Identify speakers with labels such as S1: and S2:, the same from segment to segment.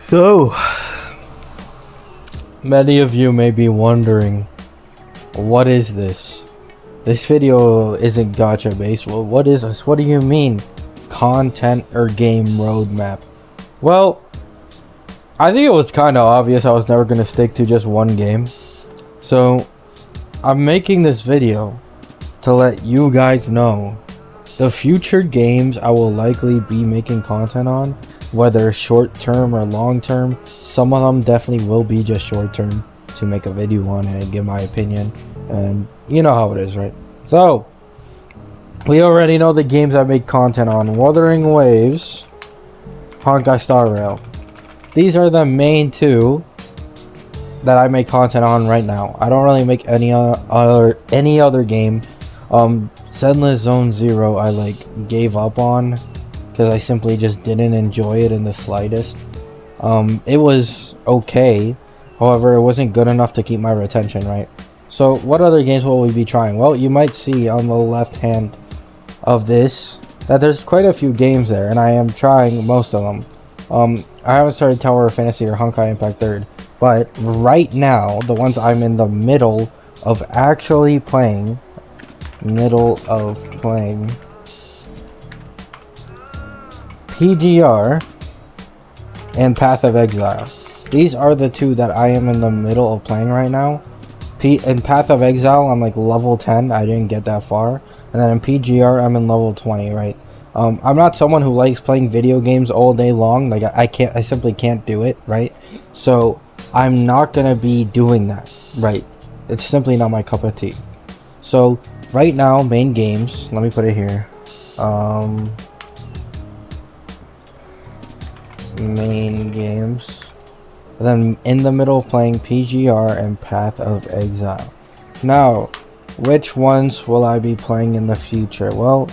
S1: So, many of you may be wondering, what is this? This video isn't gacha based. Well, what is this? What do you mean? Content or game roadmap? Well, I think it was kind of obvious I was never going to stick to just one game. So, I'm making this video to let you guys know the future games I will likely be making content on, whether short term or long term. Some of them definitely will be just short term to make a video on it and give my opinion, and you know how it is, right? So we already know the games I make content on: Wuthering Waves, Honkai Star Rail. These are the main two that I make content on right now. I don't really make any other game. Zenless Zone Zero I gave up on because I simply just didn't enjoy it in the slightest. It was okay, however it wasn't good enough to keep my retention, right? So what other games will we be trying? Well, you might see on the left hand of this that there's quite a few games there, and I am trying most of them. I haven't started Tower of Fantasy or Honkai Impact 3rd, but right now the ones I'm in the middle of actually playing, PGR and Path of Exile. These are the two that I am in the middle of playing right now. In Path of Exile, I'm like level 10. I didn't get that far. And then in PGR, I'm in level 20, right? I'm not someone who likes playing video games all day long. Like, I simply can't do it, right? So I'm not gonna be doing that, right? It's simply not my cup of tea. So right now, main games, let me put it here. Main games. And then in the middle of playing PGR and Path of Exile. Now, which ones will I be playing in the future? Well,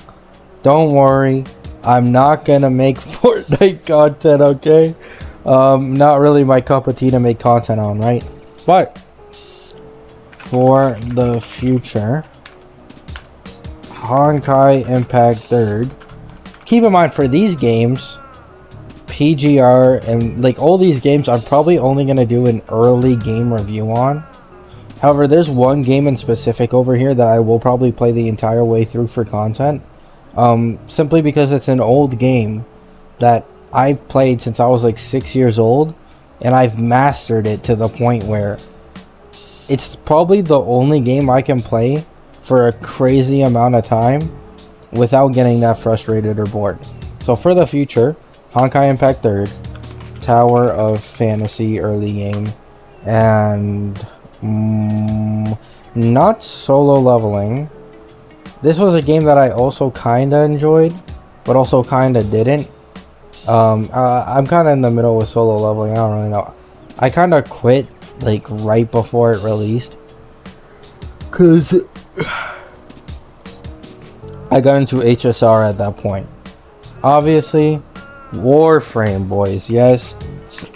S1: don't worry, I'm not gonna make Fortnite content, okay? Not really my cup of tea to make content on, right? But for the future, Honkai Impact 3rd. Keep in mind, for these games, PGR and all these games, I'm probably only going to do an early game review on. However, there's one game in specific over here that I will probably play the entire way through for content. Simply because it's an old game that I've played since I was 6 years old, and I've mastered it to the point where it's probably the only game I can play for a crazy amount of time without getting that frustrated or bored. So for the future, Honkai Impact 3rd, Tower of Fantasy early game, and not solo leveling. This was a game that I also kinda enjoyed, but also kinda didn't. I'm kinda in the middle with solo leveling. I don't really know. I kinda quit right before it released, cause I got into HSR at that point. Obviously, Warframe, boys. Yes,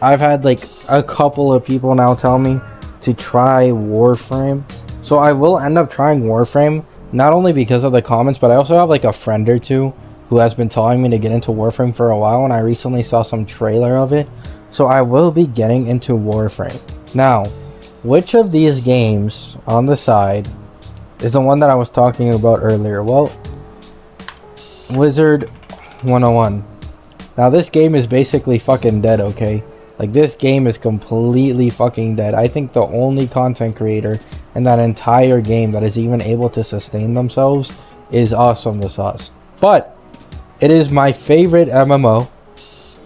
S1: I've had a couple of people now tell me to try Warframe, so I will end up trying Warframe, not only because of the comments, but I also have a friend or two who has been telling me to get into Warframe for a while, and I recently saw some trailer of it, so I will be getting into Warframe. Now, which of these games on the side is the one that I was talking about earlier? Well, Wizard 101. Now, this game is basically fucking dead, okay? This game is completely fucking dead. I think the only content creator in that entire game that is even able to sustain themselves is Awesome the Sauce. But it is my favorite MMO.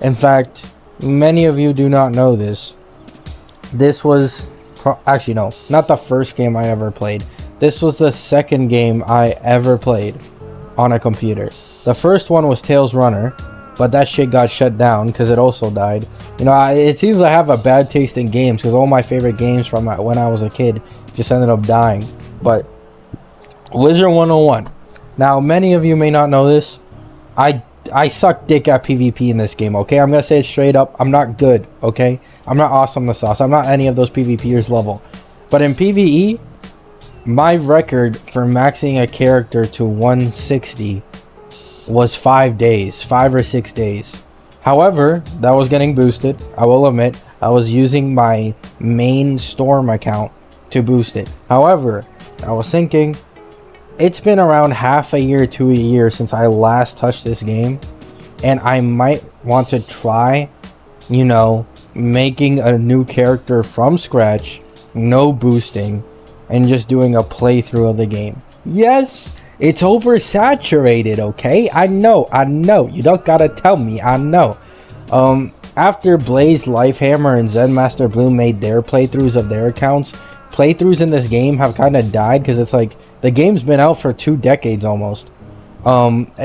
S1: In fact, many of you do not know this. This was... actually, no. Not the first game I ever played. This was the second game I ever played on a computer. The first one was Tales Runner, but that shit got shut down because it also died. You know, it seems I have a bad taste in games because all my favorite games from when I was a kid just ended up dying. But Wizard 101. Now, many of you may not know this. I suck dick at PvP in this game, okay? I'm gonna say it straight up. I'm not good, okay? I'm not Awesome the Sauce. I'm not any of those PvPers level. But in PvE, my record for maxing a character to 160 was 5 days, 5 or 6 days. However, that was getting boosted. I will admit, I was using my main Storm account to boost it. However, I was thinking, it's been around half a year to a year since I last touched this game, and I might want to try, you know, making a new character from scratch, no boosting, and just doing a playthrough of the game. Yes, it's oversaturated, okay? I know. You don't gotta tell me, I know. After Blaze, Lifehammer, and Zen Master Blue made their playthroughs of their accounts, playthroughs in this game have kind of died because it's like the game's been out for 2 decades almost.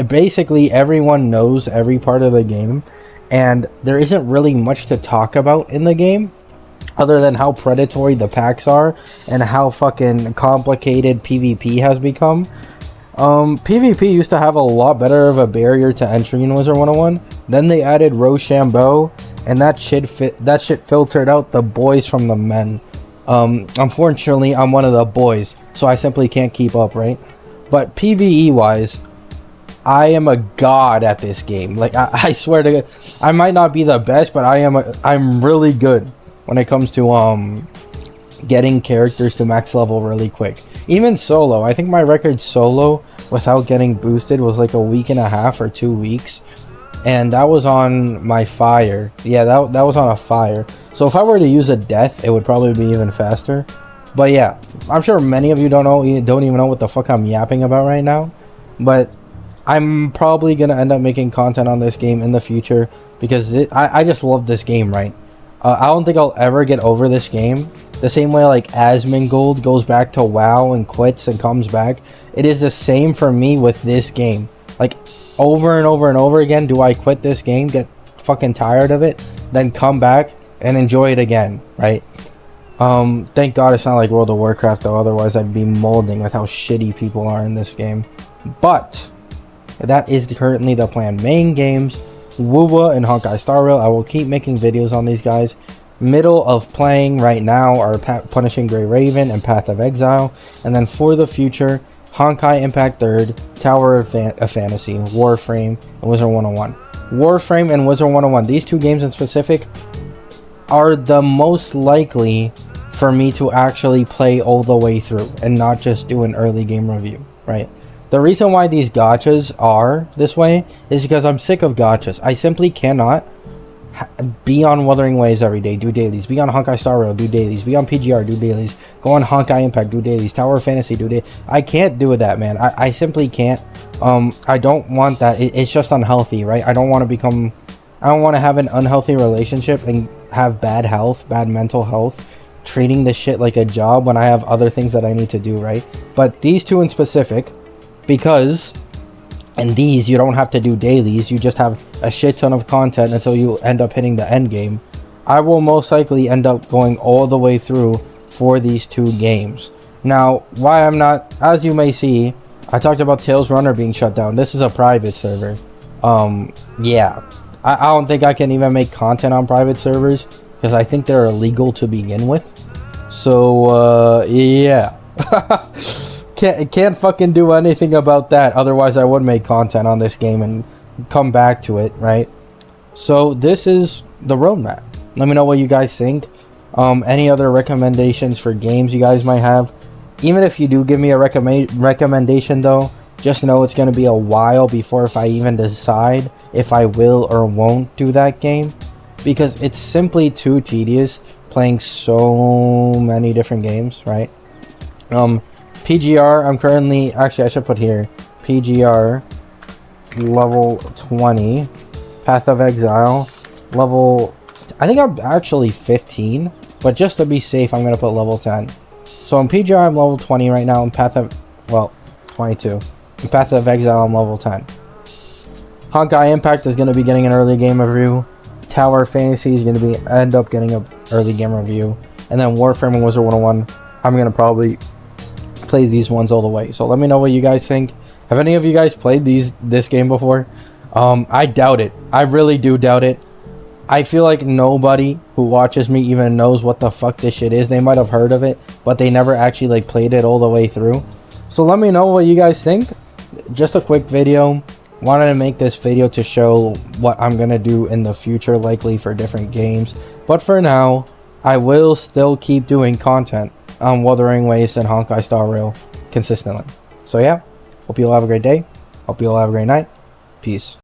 S1: Basically everyone knows every part of the game, and there isn't really much to talk about in the game other than how predatory the packs are and how fucking complicated PvP has become. PvP used to have a lot better of a barrier to entry in Wizard 101. Then they added Rochambeau, and that shit filtered out the boys from the men. Unfortunately, I'm one of the boys, so I simply can't keep up, right? But PvE wise, I am a god at this game. Like I swear to God, I might not be the best, but I'm really good when it comes to getting characters to max level really quick. Even solo, I think my record solo without getting boosted was like a week and a half or 2 weeks, and that was on my fire. Yeah, that was on a fire. So if I were to use a death, it would probably be even faster. But yeah, I'm sure many of you don't even know what the fuck I'm yapping about right now. But I'm probably gonna end up making content on this game in the future because I just love this game, right? I don't think I'll ever get over this game. The same way like Asmongold goes back to WoW and quits and comes back. It is the same for me with this game. Like over and over and over again, do I quit this game, get fucking tired of it, then come back and enjoy it again, right? Thank God it's not like World of Warcraft though, otherwise I'd be molding with how shitty people are in this game. But that is currently the plan. Main games, Wuwa and Honkai Star Rail. I will keep making videos on these guys. Middle of playing right now are Punishing Grey Raven and Path of Exile. And then for the future, Honkai Impact 3rd, Tower of Fantasy, Warframe, and Wizard 101. Warframe and Wizard 101, these 2 games in specific, are the most likely for me to actually play all the way through and not just do an early game review, right? The reason why these gachas are this way is because I'm sick of gachas. I simply cannot be on Wuthering Waves every day, do dailies. Be on Honkai Star Rail, do dailies. Be on PGR, do dailies. Go on Honkai Impact, do dailies. Tower of Fantasy, do dailies. I can't do that, man. I simply can't. I don't want that. It's just unhealthy, right? I don't want to have an unhealthy relationship and have bad health, bad mental health, treating this shit like a job when I have other things that I need to do, right? But these 2 in specific, because in these you don't have to do dailies, you just have a shit ton of content until you end up hitting the end game. I will most likely end up going all the way through for these 2 games. Now, why I'm not, as you may see, I talked about Tales Runner being shut down. This is a private server. Yeah, I don't think I can even make content on private servers because I think they're illegal to begin with. So yeah. Can't fucking do anything about that. Otherwise I would make content on this game and come back to it, right? So this is the roadmap. Let me know what you guys think. Any other recommendations for games you guys might have. Even if you do give me a recommendation though, just know it's going to be a while before if I even decide if I will or won't do that game, because it's simply too tedious playing so many different games, right? PGR, I'm currently, actually I should put here, PGR level 20, Path of Exile level, I think I'm actually 15, but just to be safe I'm gonna put level 10. So in PGR I'm level 20 right now, in Path of, well, 22. In Path of Exile I'm level 10. Honkai Impact is gonna be getting an early game review. Tower of Fantasy is gonna be end up getting an early game review, and then Warframe and Wizard 101, I'm gonna probably play these ones all the way. So let me know what you guys think. Have any of you guys played this game before? I doubt it. I really do doubt it. I feel like nobody who watches me even knows what the fuck this shit is. They might have heard of it, but they never actually like played it all the way through. So let me know what you guys think. Just a quick video. Wanted to make this video to show what I'm gonna do in the future, likely for different games. But for now, I will still keep doing content on Wuthering Waves and Honkai Star Rail consistently. So yeah, hope you all have a great day. Hope you all have a great night. Peace.